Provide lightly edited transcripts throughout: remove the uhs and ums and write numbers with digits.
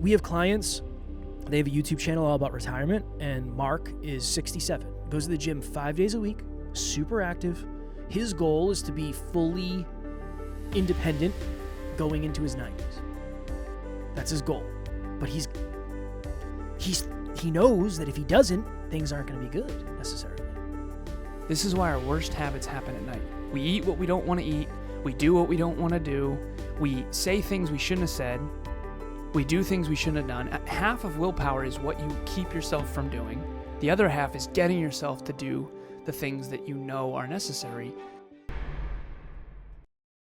We have clients, they have a YouTube channel all about retirement, and Mark is 67. Goes to the gym 5 days a week, super active. His goal is to be fully independent going into his 90s. That's his goal. But he knows that if he doesn't, things aren't going to be good necessarily. This is why our worst habits happen at night. We eat what we don't want to eat. We do what we don't want to do. We say things we shouldn't have said. We do things we shouldn't have done. Half of willpower is what you keep yourself from doing. The other half is getting yourself to do the things that you know are necessary.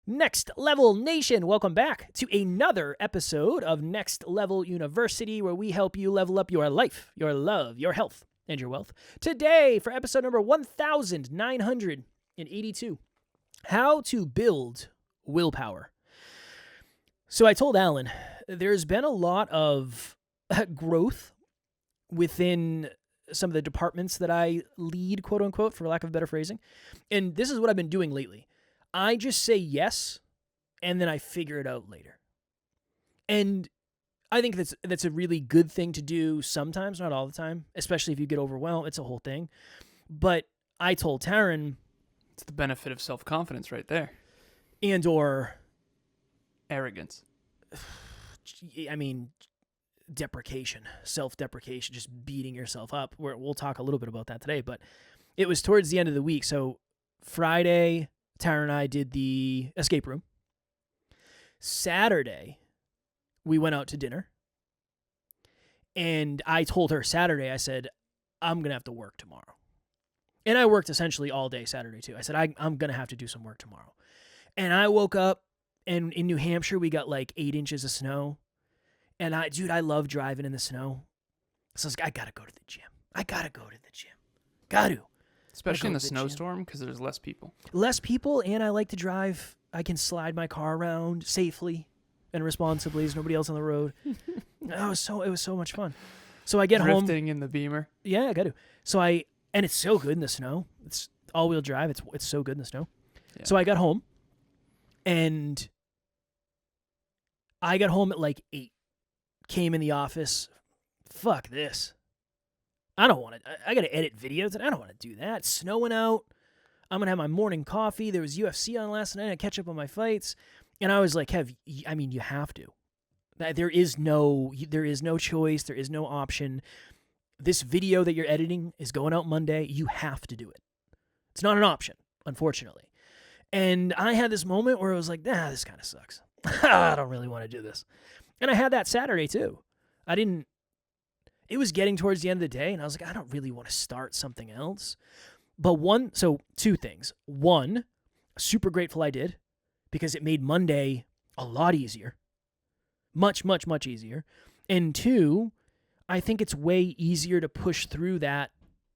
Next Level Nation, welcome back to another episode of Next Level University, where we help you level up your life, your love, your health, and your wealth. Today, for episode number 1982, how to build willpower. So I told Alan, there's been a lot of growth within some of the departments that I lead, quote unquote, for lack of better phrasing. And this is what I've been doing lately. I just say yes, and then I figure it out later. And I think that's a really good thing to do sometimes, not all the time, especially if you get overwhelmed. It's a whole thing. But I told Taryn... It's the benefit of self-confidence right there. And or... arrogance. I mean, deprecation, self-deprecation, just beating yourself up. We'll talk a little bit about that today, but it was towards the end of the week. So Friday, Tara and I did the escape room. Saturday, we went out to dinner. And I told her Saturday, I said, I'm going to have to work tomorrow. And I worked essentially all day Saturday too. I said, I'm going to have to do some work tomorrow. And I woke up, and in New Hampshire, we got like 8 inches of snow. And I love driving in the snow. So I was like, I got to go to the gym. Got to. Especially in the snowstorm, because there's less people. Less people, and I like to drive. I can slide my car around safely and responsibly. There's nobody else on the road. It was so much fun. So I get home. Drifting in the Beamer. Yeah, I got to. And it's so good in the snow. It's all-wheel drive. It's so good in the snow. Yeah. So I got home, and I got home at like 8. Came in the office. Fuck this. I don't want to. I got to edit videos, and I don't want to do that. It's snowing out. I'm going to have my morning coffee. There was UFC on last night. I catch up on my fights. And I was like, you have to. There is no choice. There is no option. This video that you're editing is going out Monday. You have to do it. It's not an option, unfortunately. And I had this moment where I was like, this kind of sucks. I don't really want to do this. And I had that Saturday too. It was getting towards the end of the day, and I was like, I don't really want to start something else. But two things. One, super grateful I did, because it made Monday a lot easier. Much, much, much easier. And two, I think it's way easier to push through that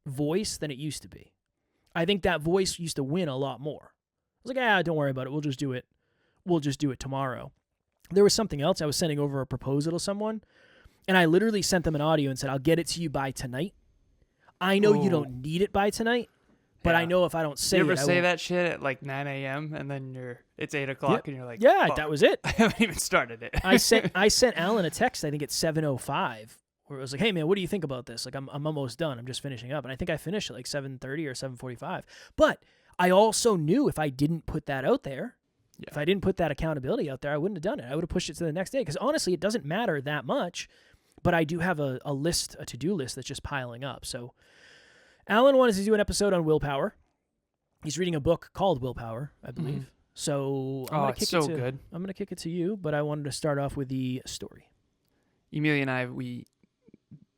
voice than it used to be. I think that voice used to win a lot more. I was like, don't worry about it. We'll just do it tomorrow. There was something else. I was sending over a proposal to someone, and I literally sent them an audio and said, I'll get it to you by tonight. I know you don't need it by tonight, but I know if I don't say it, you ever say that shit at like 9 a.m. and then it's 8 o'clock and you're like, that was it. I haven't even started it. I sent Alan a text, I think it's 7:05, where it was like, hey man, what do you think about this? Like I'm almost done. I'm just finishing up. And I think I finished at like 7:30 or 7:45. But I also knew if I didn't put that out there, if I didn't put that accountability out there, I wouldn't have done it. I would have pushed it to the next day, because honestly, it doesn't matter that much, but I do have a to-do list that's just piling up. So Alan wanted to do an episode on willpower. He's reading a book called Willpower, I believe. Mm-hmm. So I'm going to kick it to you, but I wanted to start off with the story. Emilia and I, we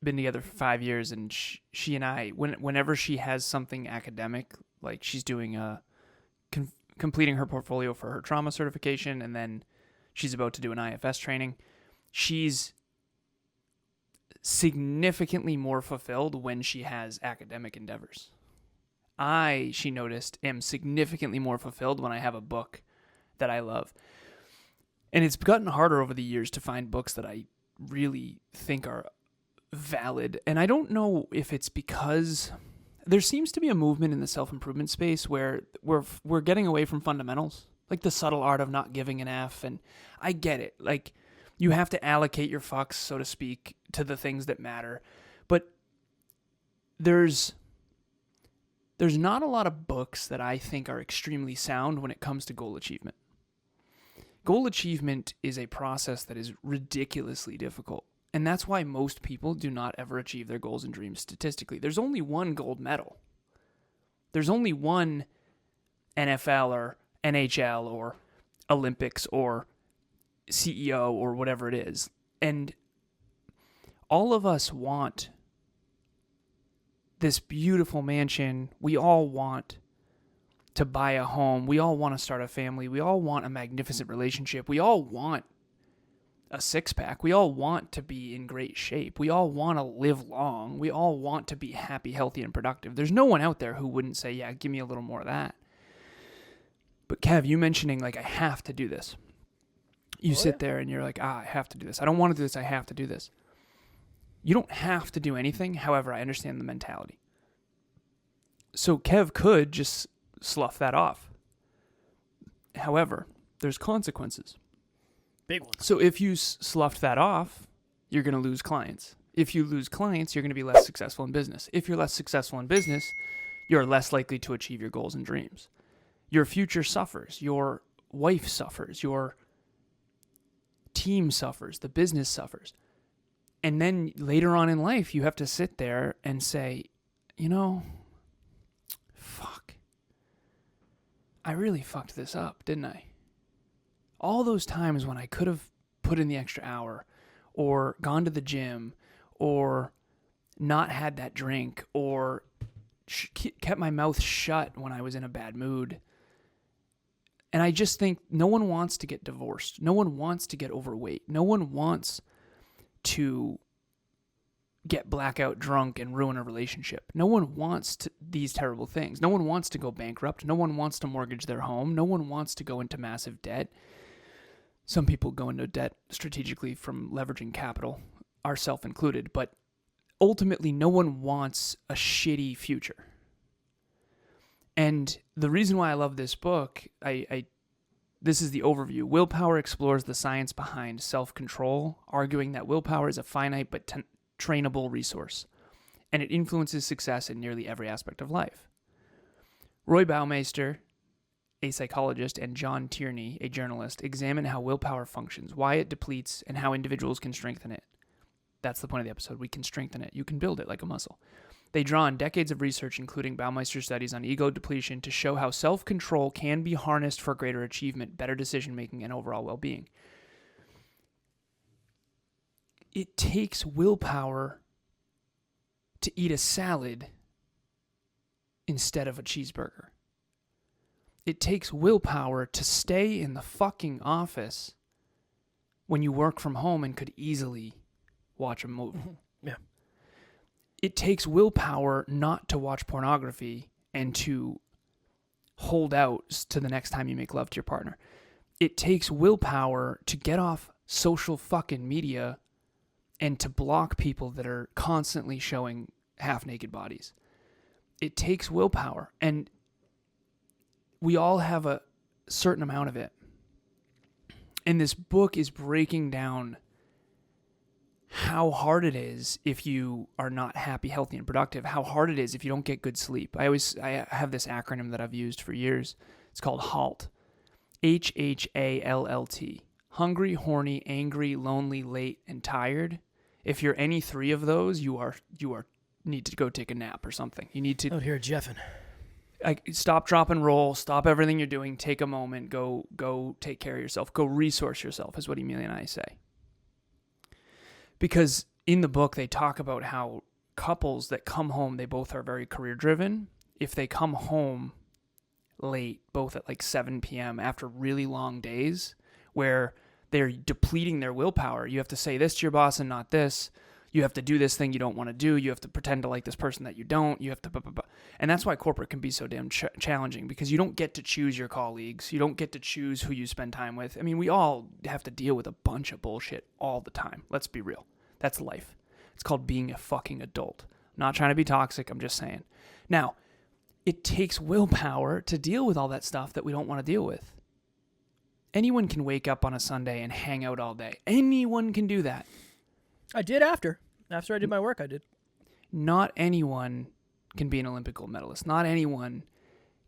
been together for 5 years, and she and I, whenever she has something academic, like she's doing completing her portfolio for her trauma certification, and then she's about to do an IFS training, she's significantly more fulfilled when she has academic endeavors. She noticed, am significantly more fulfilled when I have a book that I love. And it's gotten harder over the years to find books that I really think are valid. And I don't know if it's because there seems to be a movement in the self-improvement space where we're getting away from fundamentals, like the subtle art of not giving an F. And I get it. Like, You have to allocate your fucks, so to speak, to the things that matter. But there's not a lot of books that I think are extremely sound when it comes to goal achievement. Goal achievement is a process that is ridiculously difficult. And that's why most people do not ever achieve their goals and dreams statistically. There's only one gold medal. There's only one NFL or NHL or Olympics or CEO or whatever it is. And all of us want this beautiful mansion. We all want to buy a home. We all want to start a family. We all want a magnificent relationship. We all want a six-pack. We all want to be in great shape. We all want to live long. We all want to be happy, healthy, and productive. There's no one out there who wouldn't say, yeah, give me a little more of that. But Kev, you mentioning like, I have to do this. You sit there and you're like, I have to do this. I don't want to do this. I have to do this. You don't have to do anything. However, I understand the mentality. So Kev could just slough that off. However, there's consequences. Big ones. So if you sloughed that off, you're going to lose clients. If you lose clients, you're going to be less successful in business. If you're less successful in business, you're less likely to achieve your goals and dreams. Your future suffers. Your wife suffers. Your team suffers. The business suffers. And then later on in life, you have to sit there and say, you know, fuck. I really fucked this up, didn't I? All those times when I could have put in the extra hour or gone to the gym or not had that drink or kept my mouth shut when I was in a bad mood. And I just think no one wants to get divorced. No one wants to get overweight. No one wants to get blackout drunk and ruin a relationship. No one wants these terrible things. No one wants to go bankrupt. No one wants to mortgage their home. No one wants to go into massive debt. Some people go into debt strategically from leveraging capital, ourselves included, but ultimately no one wants a shitty future. And the reason why I love this book, this is the overview. Willpower explores the science behind self-control, arguing that willpower is a finite but trainable resource, and it influences success in nearly every aspect of life. Roy Baumeister, a psychologist, and John Tierney, a journalist, examine how willpower functions, why it depletes, and how individuals can strengthen it. That's the point of the episode. We can strengthen it. You can build it like a muscle. They draw on decades of research, including Baumeister studies on ego depletion, to show how self-control can be harnessed for greater achievement, better decision-making, and overall well-being. It takes willpower to eat a salad instead of a cheeseburger. It takes willpower to stay in the fucking office when you work from home and could easily watch a movie. Yeah. It takes willpower not to watch pornography and to hold out to the next time you make love to your partner. It takes willpower to get off social fucking media and to block people that are constantly showing half-naked bodies. It takes willpower, and we all have a certain amount of it. And this book is breaking down how hard it is if you are not happy, healthy, and productive, how hard it is if you don't get good sleep. I have this acronym that I've used for years. It's called HALT. HHALLT. Hungry, horny, angry, lonely, late, and tired. If you're any three of those, you need to go take a nap or something. You need to out here jeffing. Stop, drop, and roll. Stop everything you're doing. Take a moment. Go take care of yourself. Go resource yourself is what Emilia and I say. Because in the book, they talk about how couples that come home, they both are very career driven. If they come home late, both at like 7 p.m. after really long days where they're depleting their willpower, you have to say this to your boss and not this. You have to do this thing you don't want to do. You have to pretend to like this person that you don't. You have to, and that's why corporate can be so damn challenging, because you don't get to choose your colleagues. You don't get to choose who you spend time with. I mean, we all have to deal with a bunch of bullshit all the time. Let's be real. That's life. It's called being a fucking adult. I'm not trying to be toxic. I'm just saying. Now, it takes willpower to deal with all that stuff that we don't want to deal with. anyone can wake up on a Sunday and hang out all day. Anyone can do that. I did after I did my work. I did. Not anyone can be an Olympic gold medalist. Not anyone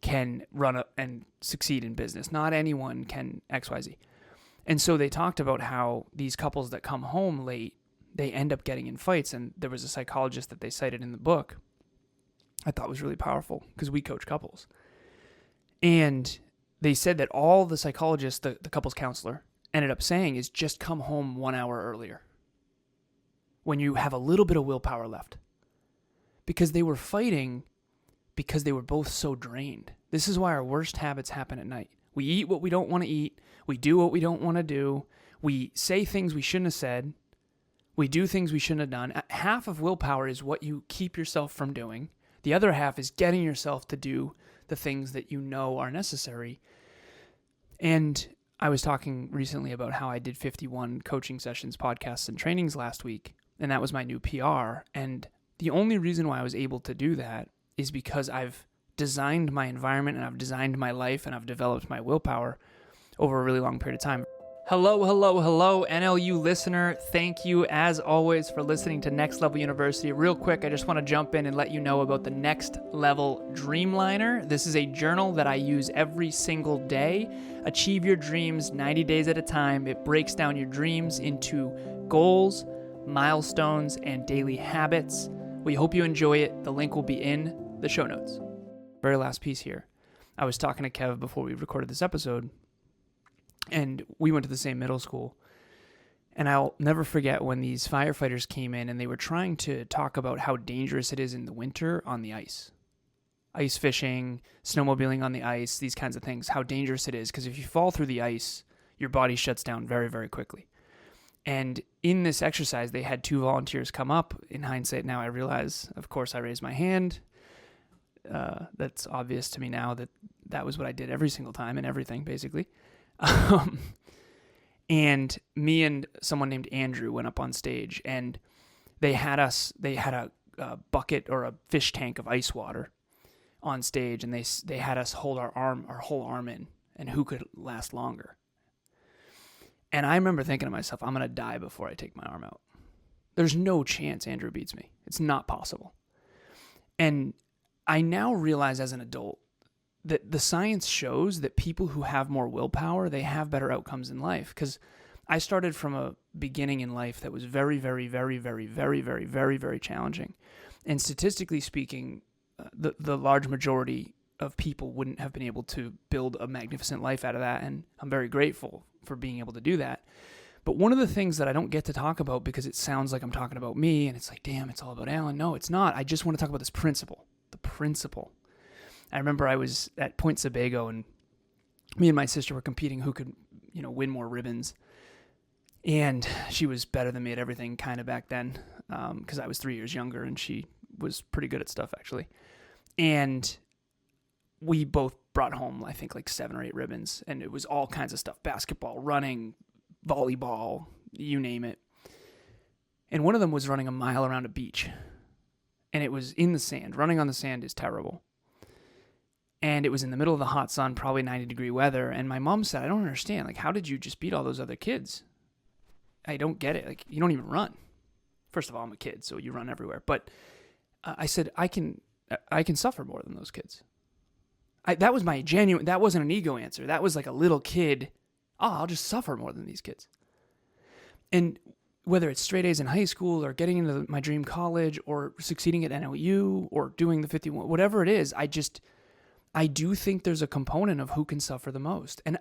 can run and succeed in business. Not anyone can XYZ. And so they talked about how these couples that come home late, they end up getting in fights. And there was a psychologist that they cited in the book I thought was really powerful because we coach couples. And they said that all the psychologists, the couples counselor, ended up saying is just come home 1 hour earlier when you have a little bit of willpower left. Because they were fighting because they were both so drained. This is why our worst habits happen at night. We eat what we don't want to eat. We do what we don't want to do. We say things we shouldn't have said. We do things we shouldn't have done. Half of willpower is what you keep yourself from doing. The other half is getting yourself to do the things that you know are necessary. And I was talking recently about how I did 51 coaching sessions, podcasts, and trainings last week, and that was my new PR. And the only reason why I was able to do that is because I've designed my environment and I've designed my life and I've developed my willpower over a really long period of time. Hello, NLU listener. Thank you, as always, for listening to Next Level University. Real quick, I just want to jump in and let you know about the Next Level Dreamliner. This is a journal that I use every single day. Achieve your dreams 90 days at a time. It breaks down your dreams into goals, milestones, and daily habits. We hope you enjoy it. The link will be in the show notes. Very last piece here. I was talking to Kev before we recorded this episode, and we went to the same middle school. And I'll never forget when these firefighters came in and they were trying to talk about how dangerous it is in the winter on the ice. Ice fishing, snowmobiling on the ice, these kinds of things, how dangerous it is. Because if you fall through the ice, your body shuts down very, very quickly. And in this exercise, they had 2 volunteers come up. In hindsight, now I realize, of course, I raised my hand. That's obvious to me now that that was what I did every single time and everything, basically. And me and someone named Andrew went up on stage, and they had a bucket or a fish tank of ice water on stage, and they had us hold our whole arm in, and who could last longer. And I remember thinking to myself, I'm going to die before I take my arm out. There's no chance Andrew beats me. It's not possible. And I now realize as an adult that the science shows that people who have more willpower, they have better outcomes in life. Because I started from a beginning in life that was very, very, very, very, very, very, very, very challenging. And statistically speaking, the large majority of people wouldn't have been able to build a magnificent life out of that. And I'm very grateful for being able to do that. But one of the things that I don't get to talk about because it sounds like I'm talking about me and it's like, damn, it's all about Alan. No, it's not. I just want to talk about this principle, the principle. I remember I was at Point Sebago and me and my sister were competing who could, win more ribbons. And she was better than me at everything kind of back then because I was 3 years younger and she was pretty good at stuff actually. And we both brought home, I think, like 7 or 8 ribbons, and it was all kinds of stuff, basketball, running, volleyball, you name it. And one of them was running a mile around a beach, and it was in the sand. Running on the sand is terrible. And it was in the middle of the hot sun, probably 90-degree weather, and my mom said, I don't understand, like, how did you just beat all those other kids? I don't get it. Like, you don't even run. First of all, I'm a kid, so you run everywhere. But I said, I can suffer more than those kids. That was my genuine, that wasn't an ego answer. That was like a little kid, I'll just suffer more than these kids. And whether it's straight A's in high school or getting into my dream college or succeeding at NLU or doing the 51, whatever it is, I do think there's a component of who can suffer the most. And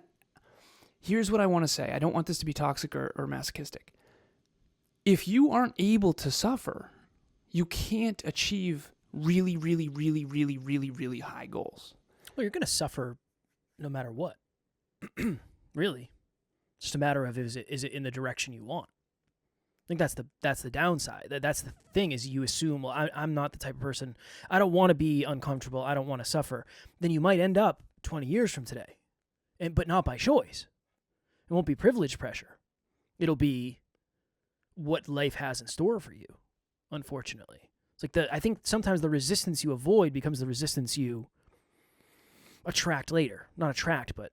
here's what I want to say. I don't want this to be toxic or masochistic. If you aren't able to suffer, you can't achieve really, really, really, really, really, really high goals. Well, you're going to suffer no matter what. Really. It's just a matter of is it in the direction you want? I think that's the downside. That's the thing is you assume, well, I'm not the type of person. I don't want to be uncomfortable. I don't want to suffer. Then you might end up 20 years from today, but not by choice. It won't be privilege pressure. It'll be what life has in store for you, unfortunately. It's like I think sometimes the resistance you avoid becomes the resistance you attract later. Not attract, but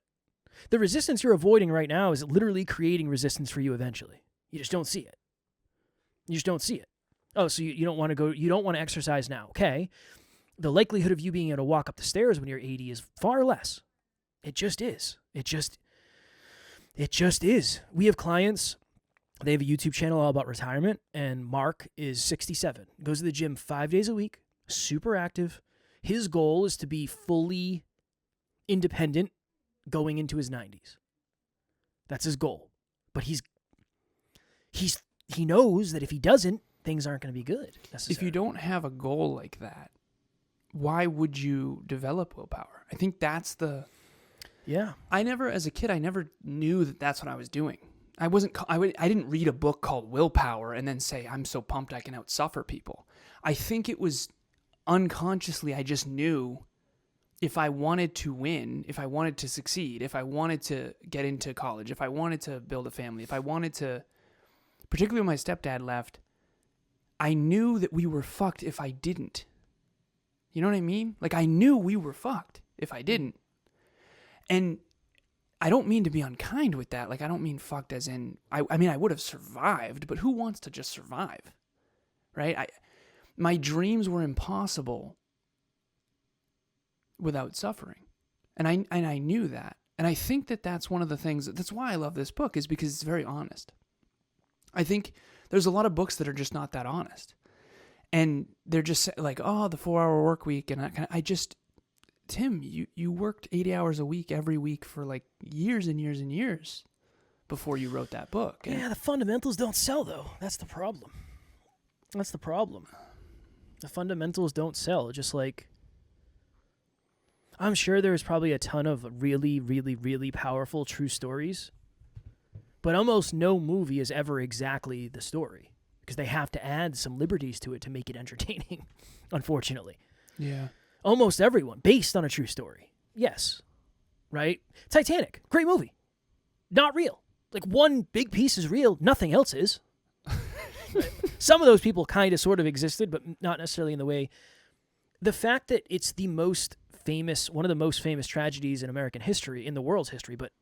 The resistance you're avoiding right now is literally creating resistance for you eventually. You just don't see it. You just don't see it. Oh, so you don't want to go, you don't want to exercise now. Okay. The likelihood of you being able to walk up the stairs when you're 80 is far less. It just is. It just is. We have clients, they have a YouTube channel all about retirement, and Mark is 67. Goes to the gym 5 days a week, super active. His goal is to be fully independent going into his 90s. That's his goal. But he knows that if he doesn't, things aren't going to be good necessarily. If you don't have a goal like that, why would you develop willpower? I think that's the... Yeah. As a kid, I never knew that that's what I was doing. I didn't read a book called Willpower and then say, I'm so pumped I can outsuffer people. I think it was unconsciously, I just knew if I wanted to win, if I wanted to succeed, if I wanted to get into college, if I wanted to build a family, if I wanted to, particularly when my stepdad left, I knew that we were fucked if I didn't. You know what I mean? Like, I knew we were fucked if I didn't. And I don't mean to be unkind with that. Like, I don't mean fucked as in, I mean, I would have survived, but who wants to just survive? Right? My dreams were impossible without suffering. And I knew that. And I think that that's one of the things, that's why I love this book, is because it's very honest. I think there's a lot of books that are just not that honest. And they're just like, oh, the 4-hour work week. And Tim, you worked 80 hours a week every week for like years and years and years before you wrote that book. Yeah, the fundamentals don't sell, though. That's the problem. The fundamentals don't sell. Just like, I'm sure there's probably a ton of really, really, really powerful true stories, but almost no movie is ever exactly the story because they have to add some liberties to it to make it entertaining, unfortunately. Yeah. Almost everyone, based on a true story. Yes. Right? Titanic, great movie. Not real. Like, one big piece is real, nothing else is. Some of those people kind of sort of existed, but not necessarily in the way. The fact that it's the most famous, one of the most famous tragedies in American history, in the world's history, but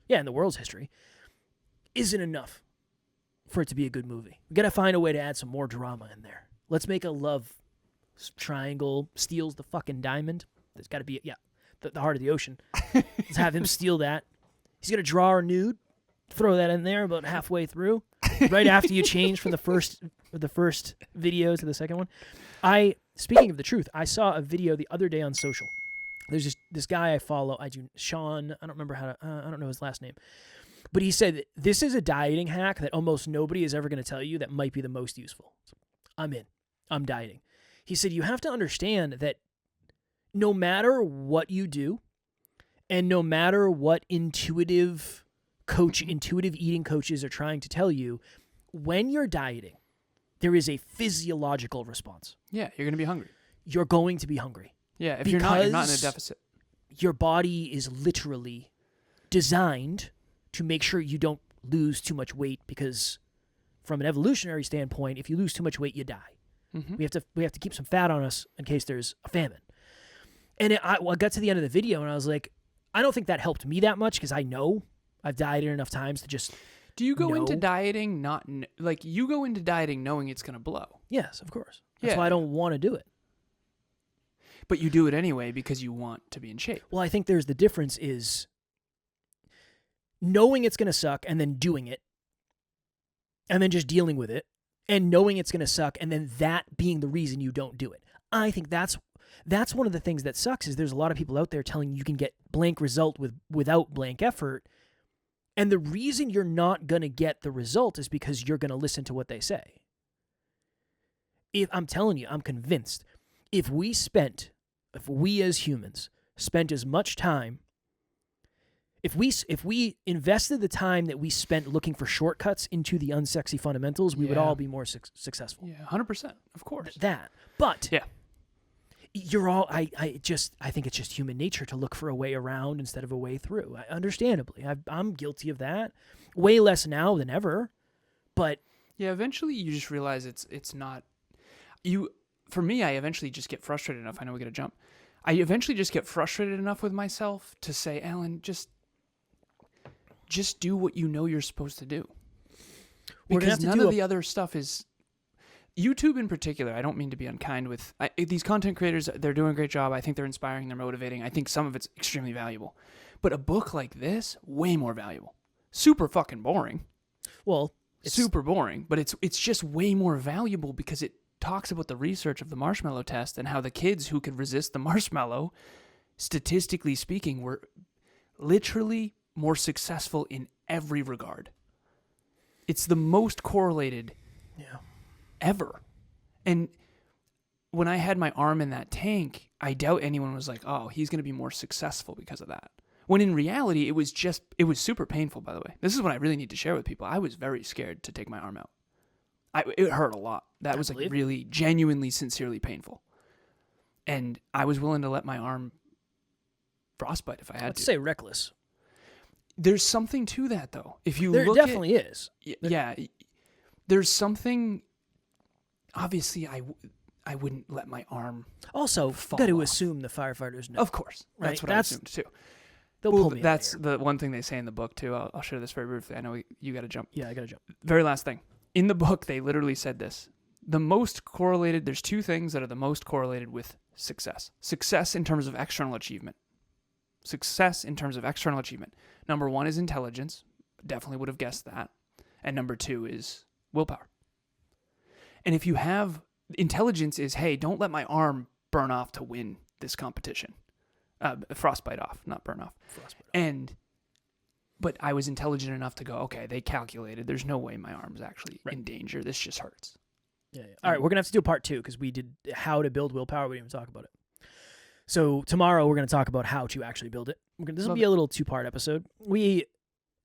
yeah, in the world's history, isn't enough for it to be a good movie. We got to find a way to add some more drama in there. Let's make a love triangle steals the fucking diamond. There's got to be, the heart of the ocean. Let's have him steal that. He's going to draw her nude, throw that in there about halfway through, right after you change from the first video to the second one. Speaking of the truth, I saw a video the other day on social. There's this guy I follow. Sean. I don't remember I don't know his last name. But he said, this is a dieting hack that almost nobody is ever going to tell you that might be the most useful. So I'm in. I'm dieting. He said, you have to understand that no matter what you do, and no matter what intuitive eating coaches are trying to tell you, when you're dieting, there is a physiological response. Yeah, you're going to be hungry. You're going to be hungry. Yeah, if you're not in a deficit. Your body is literally designed to make sure you don't lose too much weight, because from an evolutionary standpoint, if you lose too much weight, you die. Mm-hmm. We have to keep some fat on us in case there's a famine. And I got to the end of the video and I was like, I don't think that helped me that much, because I know I've dieted enough times to just. Do you go into dieting you go into dieting knowing it's going to blow? Yes, of course. That's why I don't want to do it. But you do it anyway because you want to be in shape. Well, I think there's the difference is knowing it's going to suck and then doing it, and then just dealing with it, and knowing it's going to suck and then that being the reason you don't do it. I think that's one of the things that sucks, is there's a lot of people out there telling you can get blank result without blank effort. And the reason you're not going to get the result is because you're going to listen to what they say. I'm telling you, I'm convinced, if we as humans spent as much time, if we invested the time that we spent looking for shortcuts into the unsexy fundamentals, we would all be more successful. Yeah, 100%, of course. But yeah. I think it's just human nature to look for a way around instead of a way through. Understandably, I'm guilty of that. Way less now than ever, but yeah, eventually you just realize it's not you. For me, I eventually just get frustrated enough. I know we got to jump. I eventually just get frustrated enough with myself to say, Alan, just just do what you know you're supposed to do. We're gonna Because have to none do of the other stuff is... YouTube in particular, I don't mean to be unkind with... these content creators, they're doing a great job. I think they're inspiring, they're motivating. I think some of it's extremely valuable. But a book like this, way more valuable. Super fucking boring. Well, It's super boring, but it's just way more valuable because it talks about the research of the marshmallow test and how the kids who could resist the marshmallow, statistically speaking, were literally more successful in every regard. It's the most correlated ever. And when I had my arm in that tank, I doubt anyone was like, oh, he's going to be more successful because of that. When in reality, it was super painful, by the way. This is what I really need to share with people. I was very scared to take my arm out. It hurt a lot. That was like really genuinely, sincerely painful. And I was willing to let my arm frostbite if I had to. Let's say reckless. There's something to that, though. If you There look definitely is. Yeah. There's something... Obviously, I wouldn't let my arm Also, fall got to off. assume the firefighters know. Of course. Right? That's what I assumed, too. They'll pull me that's out of here. the one thing they say in the book, too. I'll share this very briefly. I know you got to jump. Yeah, I got to jump. Very last thing. In the book, they literally said this. There's two things that are the most correlated with success. Success in terms of external achievement. Number one is intelligence. Definitely would have guessed that. And number two is willpower. And if you have... Intelligence is, hey, don't let my arm burn off to win this competition. Frostbite off, not burn off. But I was intelligent enough to go, okay, they calculated. There's no way my arm's actually in danger. This just hurts. Yeah. All right, we're going to have to do a part 2 because we did how to build willpower. We didn't even talk about it. So tomorrow we're going to talk about how to actually build it. This will be a little 2-part episode.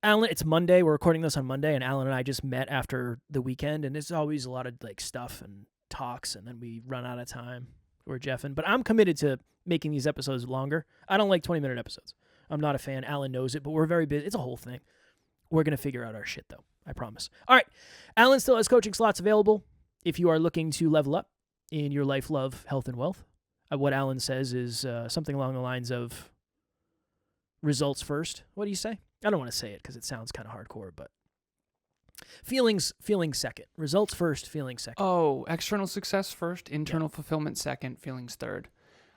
Alan, it's Monday. We're recording this on Monday, and Alan and I just met after the weekend, and there's always a lot of like stuff and talks, and then we run out of time. We're jeffing. But I'm committed to making these episodes longer. I don't like 20-minute episodes. I'm not a fan. Alan knows it, but we're very busy. It's a whole thing. We're going to figure out our shit, though. I promise. All right. Alan still has coaching slots available if you are looking to level up in your life, love, health, and wealth. What Alan says is something along the lines of results first. What do you say? I don't want to say it because it sounds kind of hardcore, but feelings second. Results first, feelings second. Oh, external success first, internal fulfillment second, feelings third.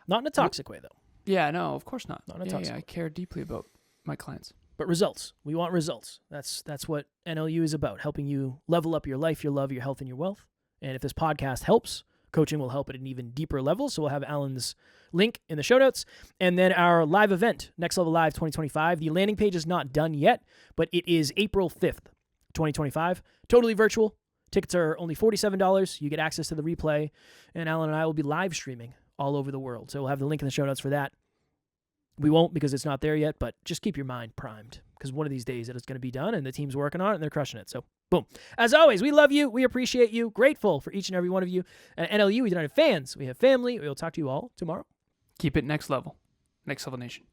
Not in a toxic way, though. Yeah, no, of course not. Not in a toxic I way. care deeply about my clients. But results. We want results. That's what NLU is about, helping you level up your life, your love, your health, and your wealth. And if this podcast helps, coaching will help at an even deeper level. So we'll have Alan's link in the show notes. And then our live event, Next Level Live 2025. The landing page is not done yet, but it is April 5th, 2025. Totally virtual. Tickets are only $47. You get access to the replay. And Alan and I will be live streaming all over the world. So we'll have the link in the show notes for that. We won't because it's not there yet, but just keep your mind primed because one of these days it is going to be done and the team's working on it and they're crushing it. So, boom. As always, we love you. We appreciate you. Grateful for each and every one of you. At NLU, we don't have fans. We have family. We will talk to you all tomorrow. Keep it next level. Next Level Nation.